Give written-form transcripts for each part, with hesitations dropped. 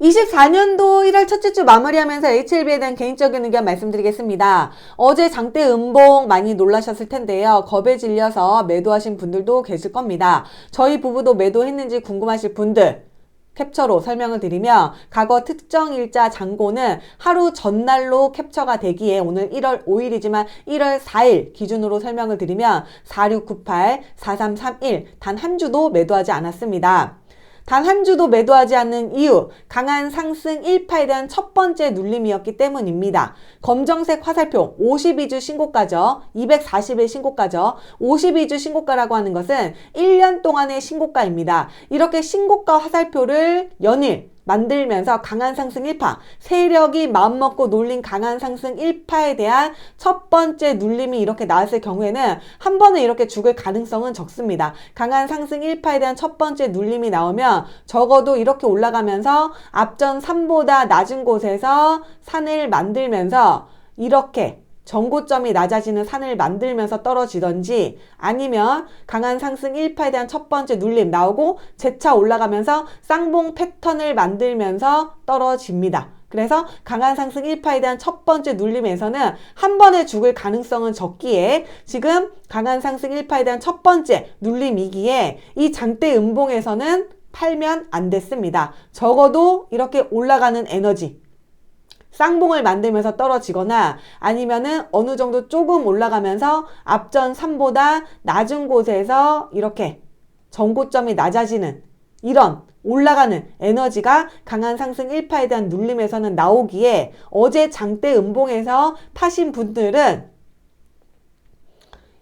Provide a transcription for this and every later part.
24년도 1월 첫째 주 마무리하면서 HLB에 대한 개인적인 의견 말씀드리겠습니다. 어제 장대 음봉 많이 놀라셨을 텐데요. 겁에 질려서 매도하신 분들도 계실 겁니다. 저희 부부도 매도했는지 궁금하실 분들 캡처로 설명을 드리며 과거 특정 일자 잔고는 하루 전날로 캡처가 되기에 오늘 1월 5일이지만 1월 4일 기준으로 설명을 드리면 4698, 4331 단 한 주도 매도하지 않았습니다. 단 한 주도 매도하지 않는 이유, 강한 상승 1파에 대한 첫 번째 눌림이었기 때문입니다. 검정색 화살표 52주 신고가죠. 240의 신고가죠. 52주 신고가라고 하는 것은 1년 동안의 신고가입니다. 이렇게 신고가 화살표를 연일 만들면서 강한 상승 1파, 세력이 마음먹고 놀린 강한 상승 1파에 대한 첫 번째 눌림이 이렇게 나왔을 경우에는 한 번에 이렇게 죽을 가능성은 적습니다. 강한 상승 1파에 대한 첫 번째 눌림이 나오면 적어도 이렇게 올라가면서 앞전 산보다 낮은 곳에서 산을 만들면서 이렇게 전고점이 낮아지는 산을 만들면서 떨어지던지 아니면 강한 상승 1파에 대한 첫 번째 눌림 나오고 재차 올라가면서 쌍봉 패턴을 만들면서 떨어집니다. 그래서 강한 상승 1파에 대한 첫 번째 눌림에서는 한 번에 죽을 가능성은 적기에 지금 강한 상승 1파에 대한 첫 번째 눌림이기에 이 장대 음봉에서는 팔면 안 됐습니다. 적어도 이렇게 올라가는 에너지 쌍봉을 만들면서 떨어지거나 아니면은 어느 정도 조금 올라가면서 앞전 산보다 낮은 곳에서 이렇게 전고점이 낮아지는 이런 올라가는 에너지가 강한 상승 1파에 대한 눌림에서는 나오기에 어제 장대 음봉에서 파신 분들은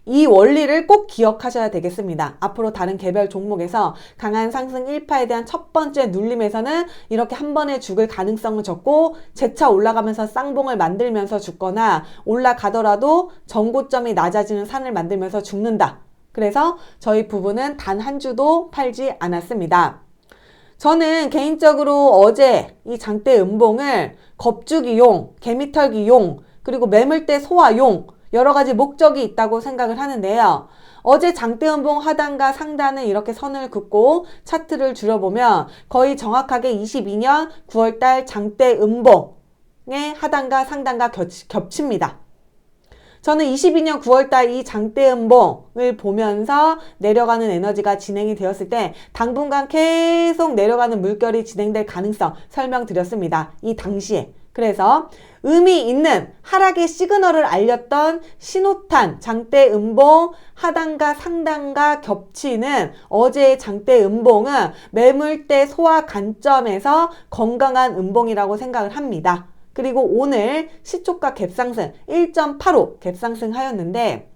이 원리를 꼭 기억하셔야 되겠습니다. 앞으로 다른 개별 종목에서 강한 상승 1파에 대한 첫 번째 눌림에서는 이렇게 한 번에 죽을 가능성은 적고 재차 올라가면서 쌍봉을 만들면서 죽거나 올라가더라도 전고점이 낮아지는 산을 만들면서 죽는다. 그래서 저희 부부는 단 한 주도 팔지 않았습니다. 저는 개인적으로 어제 이 장대 음봉을 겁주기용, 개미털기용, 그리고 매물대 소화용 여러 가지 목적이 있다고 생각을 하는데요. 어제 장대 음봉 하단과 상단은 이렇게 선을 긋고 차트를 줄여보면 거의 정확하게 22년 9월달 장대 음봉의 하단과 상단과 겹칩니다. 저는 22년 9월달 이 장대 음봉을 보면서 내려가는 에너지가 진행이 되었을 때 당분간 계속 내려가는 물결이 진행될 가능성 설명드렸습니다. 이 당시에. 그래서 의미 있는 하락의 시그널을 알렸던 신호탄 장대 음봉 하단과 상단과 겹치는 어제의 장대 음봉은 매물대 소화 관점에서 건강한 음봉이라고 생각을 합니다. 그리고 오늘 시초가 갭상승 1.85 갭상승 하였는데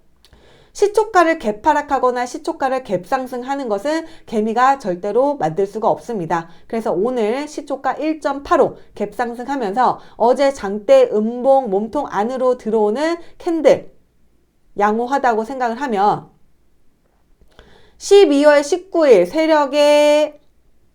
시초가를 갭하락하거나 시초가를 갭상승하는 것은 개미가 절대로 만들 수가 없습니다. 그래서 오늘 시초가 1.85 갭상승하면서 어제 장대 음봉 몸통 안으로 들어오는 캔들 양호하다고 생각을 하면 12월 19일 세력의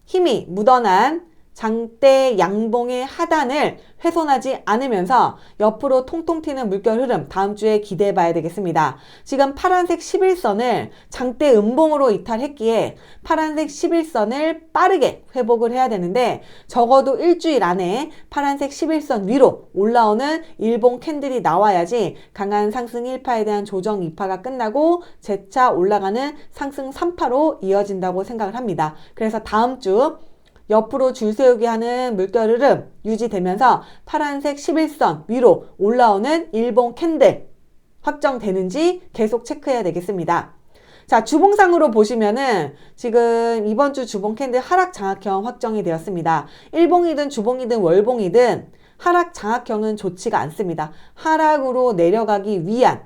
힘이 묻어난 장대 양봉의 하단을 훼손하지 않으면서 옆으로 통통 튀는 물결 흐름 다음 주에 기대해 봐야 되겠습니다. 지금 파란색 11선을 장대 음봉으로 이탈했기에 파란색 11선을 빠르게 회복을 해야 되는데 적어도 일주일 안에 파란색 11선 위로 올라오는 일봉 캔들이 나와야지 강한 상승 1파에 대한 조정 2파가 끝나고 재차 올라가는 상승 3파로 이어진다고 생각을 합니다. 그래서 다음 주 옆으로 줄 세우기 하는 물결 흐름 유지되면서 파란색 11선 위로 올라오는 일봉 캔들 확정되는지 계속 체크해야 되겠습니다. 자, 주봉상으로 보시면은 지금 이번 주 주봉 캔들 하락 장악형 확정이 되었습니다. 일봉이든 주봉이든 월봉이든 하락 장악형은 좋지가 않습니다. 하락으로 내려가기 위한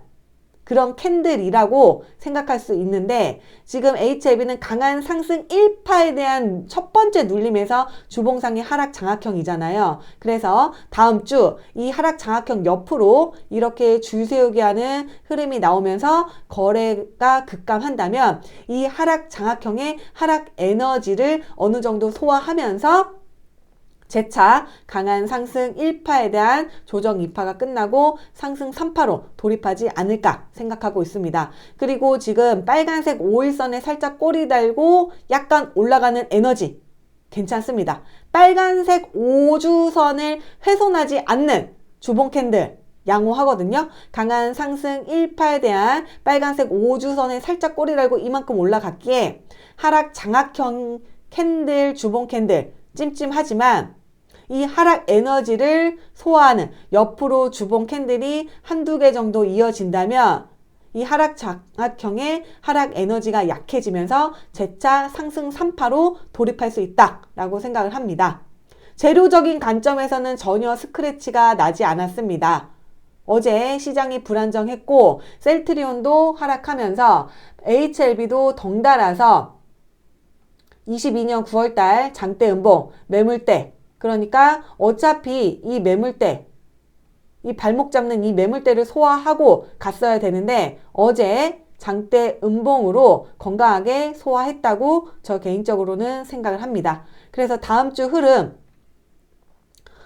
그런 캔들이라고 생각할 수 있는데 지금 HLB는 강한 상승 1파에 대한 첫 번째 눌림에서 주봉상의 하락 장악형이잖아요. 그래서 다음 주 이 하락 장악형 옆으로 이렇게 줄 세우게 하는 흐름이 나오면서 거래가 급감한다면 이 하락 장악형의 하락 에너지를 어느 정도 소화하면서 재차 강한 상승 1파에 대한 조정 2파가 끝나고 상승 3파로 돌입하지 않을까 생각하고 있습니다. 그리고 지금 빨간색 5일선에 살짝 꼬리 달고 약간 올라가는 에너지 괜찮습니다. 빨간색 5주선을 훼손하지 않는 주봉 캔들 양호하거든요. 강한 상승 1파에 대한 빨간색 5주선에 살짝 꼬리 달고 이만큼 올라갔기에 하락 장악형 캔들, 주봉 캔들 찜찜하지만 이 하락 에너지를 소화하는 옆으로 주봉 캔들이 한두 개 정도 이어진다면 이 하락 장악형의 하락 에너지가 약해지면서 재차 상승 3파로 돌입할 수 있다라고 생각을 합니다. 재료적인 관점에서는 전혀 스크래치가 나지 않았습니다. 어제 시장이 불안정했고 셀트리온도 하락하면서 HLB도 덩달아서 22년 9월달 장대 음봉 매물대, 그러니까 어차피 이 매물대, 이 발목 잡는 이 매물대를 소화하고 갔어야 되는데 어제 장대 음봉으로 건강하게 소화했다고 저 개인적으로는 생각을 합니다. 그래서 다음 주 흐름,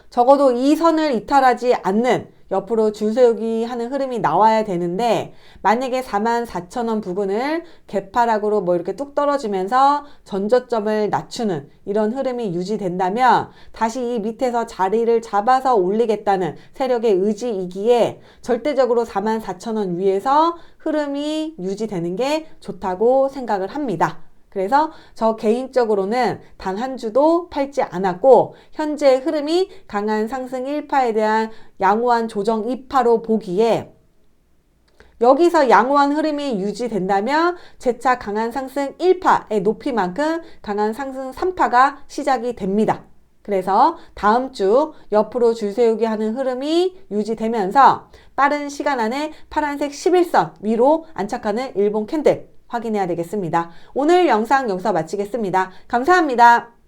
적어도 이 선을 이탈하지 않는 옆으로 줄 세우기 하는 흐름이 나와야 되는데 만약에 44,000원 부근을 개파락으로 뭐 이렇게 뚝 떨어지면서 전저점을 낮추는 이런 흐름이 유지된다면 다시 이 밑에서 자리를 잡아서 올리겠다는 세력의 의지이기에 절대적으로 44,000원 위에서 흐름이 유지되는 게 좋다고 생각을 합니다. 그래서 저 개인적으로는 단 한 주도 팔지 않았고 현재 흐름이 강한 상승 1파에 대한 양호한 조정 2파로 보기에 여기서 양호한 흐름이 유지된다면 재차 강한 상승 1파의 높이만큼 강한 상승 3파가 시작이 됩니다. 그래서 다음 주 옆으로 줄 세우기 하는 흐름이 유지되면서 빠른 시간 안에 파란색 11선 위로 안착하는 일봉 캔들 확인해야 되겠습니다. 오늘 영상 여기서 마치겠습니다. 감사합니다.